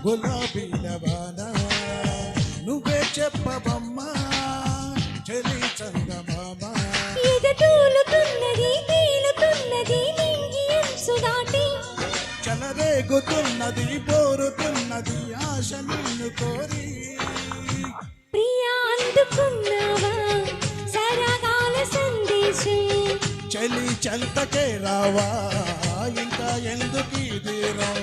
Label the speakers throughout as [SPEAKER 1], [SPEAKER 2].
[SPEAKER 1] గులాబీల వాన నువ్వే చెప్పవమ్మా చెలి చందమామ.
[SPEAKER 2] ఇది తూలుతున్నది తేలుతున్నది నింగి అంచు దాటి
[SPEAKER 1] చెలరేగుతున్నది బోరుతున్నది ఆశ నిన్ను కోరి.
[SPEAKER 2] ప్రియా అందుకున్నావా సరగాల సందేశం
[SPEAKER 1] చెలి చెంతకే రావా ఇంకా ఎందుకు దూరం.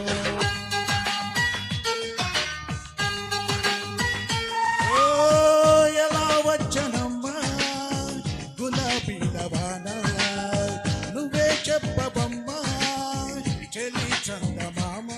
[SPEAKER 1] ఎలా వచ్చనమ్మా గులాబీల వాన నువ్వే చెప్పవమ్మా చెలి చందమామ.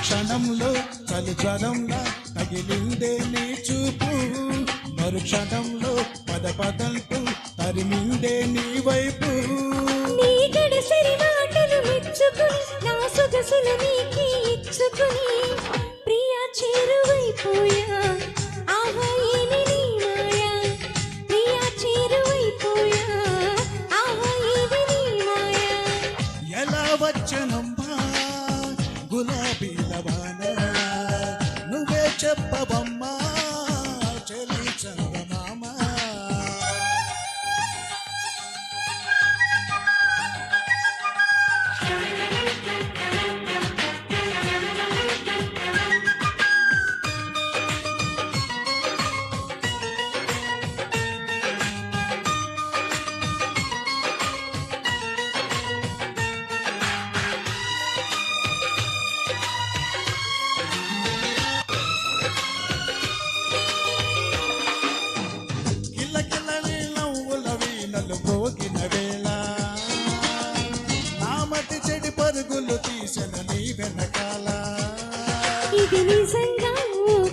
[SPEAKER 1] క్షణంలో చలిజ్వరంలా తగిలిందే నీ చూపు మరుక్షణంలో పదంటూ తరిమిందే నీ వైపు.
[SPEAKER 2] నీ గడసరి మాటలు మెచ్చుకుని నా సొగసులు నీకే ఇచ్చుకుని ప్రియా చేరువైపోయా ఆహా ఏమి నీ మాయా. ప్రియా చేరువైపోయా ఆహా ఏమి నీ మాయా.
[SPEAKER 1] ఎలా వచ్చనమ్మా గులాబీల వాన నువ్వే చెప్పవమ్మా చెలి చందమామ. పోగిన వేళ నా మతి చెడి పరుగులు తీసిన నీ వెనకాల.
[SPEAKER 2] ఇది నిజంగా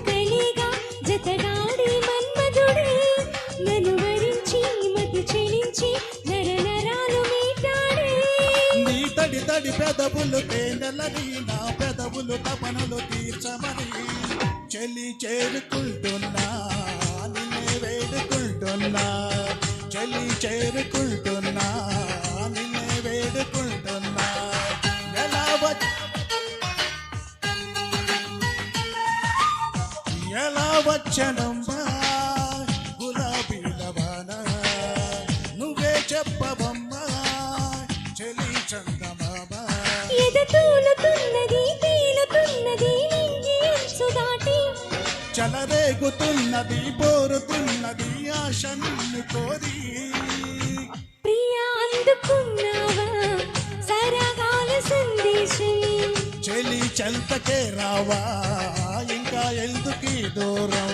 [SPEAKER 2] కలిగా జతగాడి మన్మధుడే నన్ను వరించి మతి చెలించి నరనరాలు మీటాడే.
[SPEAKER 1] నీ తడి తడి పెదవులు తేనెలని నా పెదవులు తపనలు తీర్చమని చెలి చేరుకుంటున్నా నిన్నే వేడుకుంటున్నా. చెలి చేరుకుంటున్నా నిన్నే వేడుకుంటున్నా. ఎలా వచ్చనమ్మా గులాబీల వాన నువ్వే చెప్పవమ్మా చెలి చందమామ.
[SPEAKER 2] ఇది తూలుతున్నది తేలుతున్నది నింగి అంచు దాటి
[SPEAKER 1] చెలరేగుతున్నది బోరుతున్నది ఆశ నిన్ను కోరి.
[SPEAKER 2] ప్రియా అందుకున్నావా సరగాల సందేశం
[SPEAKER 1] చెలి చెంతకే రావా ఇంకా ఎందుకు దూరం.